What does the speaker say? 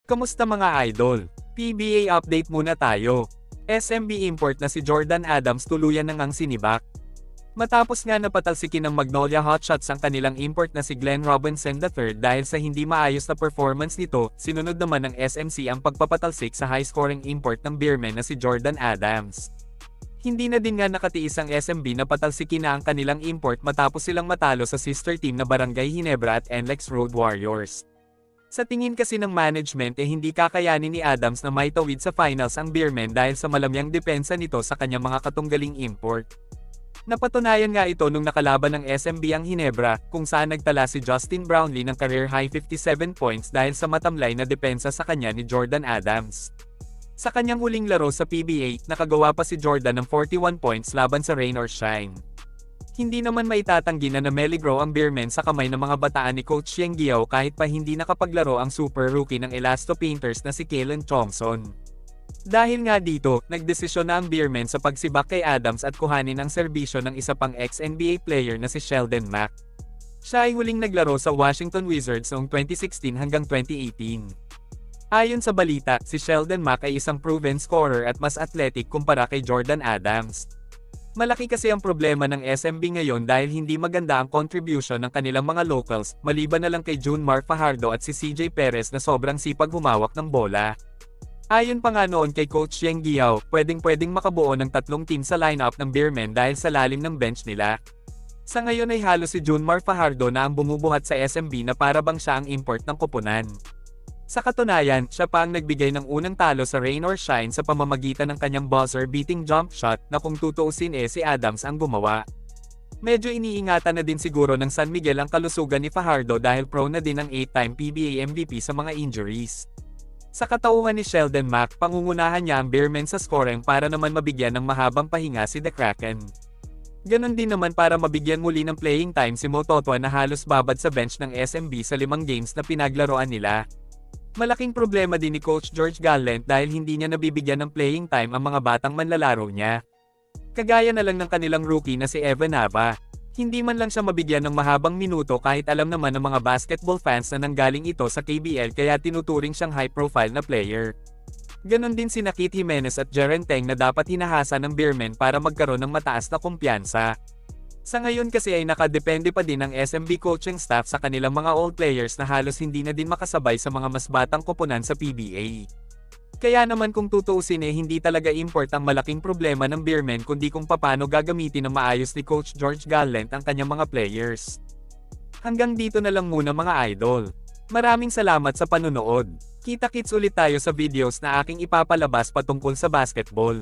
Kamusta mga idol? PBA update muna tayo. SMB import na si Jordan Adams tuluyan nang ang sinibak. Matapos nga napatalsikin ng Magnolia Hotshots ang kanilang import na si Glenn Robinson III dahil sa hindi maayos na performance nito, sinunod naman ng SMC ang pagpapatalsik sa high-scoring import ng Beermen na si Jordan Adams. Hindi na din nga nakatiis ang SMB na patalsikin na ang kanilang import matapos silang matalo sa sister team na Barangay Ginebra at NLEX Road Warriors. Sa tingin kasi ng management hindi kakayanin ni Adams na maitawid sa finals ang Beermen dahil sa malamyang depensa nito sa kanyang mga katunggaling import. Napatunayan nga ito nung nakalaban ng SMB ang Ginebra, kung saan nagtala si Justin Brownlee ng career-high 57 points dahil sa matamlay na depensa sa kanya ni Jordan Adams. Sa kanyang huling laro sa PBA, nakagawa pa si Jordan ng 41 points laban sa Rain or Shine. Hindi naman maitatanggi na nameligro ang Beermen sa kamay ng mga bataan ni Coach Yeng Guiao kahit pa hindi nakapaglaro ang super rookie ng Elasto Painters na si Kalen Thompson. Dahil nga dito, nagdesisyon na ang Beermen sa pagsibak kay Adams at kuhanin ang serbisyo ng isa pang ex-NBA player na si Sheldon Mack. Siya ay huling naglaro sa Washington Wizards noong 2016 hanggang 2018. Ayon sa balita, si Sheldon Mack ay isang proven scorer at mas athletic kumpara kay Jordan Adams. Malaki kasi ang problema ng SMB ngayon dahil hindi maganda ang contribution ng kanilang mga locals, maliban na lang kay Junmar Fajardo at si CJ Perez na sobrang sipag humawak ng bola. Ayon pa nga noon kay Coach Yeng Guiao, pwedeng makabuo ng 3 team sa lineup ng Beermen dahil sa lalim ng bench nila. Sa ngayon ay halos si Junmar Fajardo na ang bumubuhat sa SMB na para bang siya ang import ng koponan. Sa katunayan, siya pa ang nagbigay ng unang talo sa Rain or Shine sa pamamagitan ng kanyang buzzer-beating jump shot na kung tutuusin si Adams ang gumawa. Medyo iniingatan na din siguro ng San Miguel ang kalusugan ni Fajardo dahil prone na din ang 8-time PBA MVP sa mga injuries. Sa katauhan ni Sheldon Mack, pangungunahan niya ang Beermen sa scoring para naman mabigyan ng mahabang pahinga si The Kraken. Ganon din naman para mabigyan muli ng playing time si Mo Totwa na halos babad sa bench ng SMB sa 5 games na pinaglaruan nila. Malaking problema din ni Coach George Gallant dahil hindi niya nabibigyan ng playing time ang mga batang manlalaro niya. Kagaya na lang ng kanilang rookie na si Evan Nava. Hindi man lang siya mabigyan ng mahabang minuto kahit alam naman ng mga basketball fans na nanggaling ito sa KBL kaya tinuturing siyang high-profile na player. Ganon din sina Kit Jimenez at Jeren Teng na dapat hinahasa ng Beermen para magkaroon ng mataas na kumpiyansa. Sa ngayon kasi ay nakadepende pa din ang SMB coaching staff sa kanilang mga old players na halos hindi na din makasabay sa mga mas batang koponan sa PBA. Kaya naman kung tutuusin hindi talaga import ang malaking problema ng Beermen kundi kung paano gagamitin ng maayos ni Coach George Gallant ang kanyang mga players. Hanggang dito na lang muna mga idol. Maraming salamat sa panunood. Kita-kits ulit tayo sa videos na aking ipapalabas patungkol sa basketball.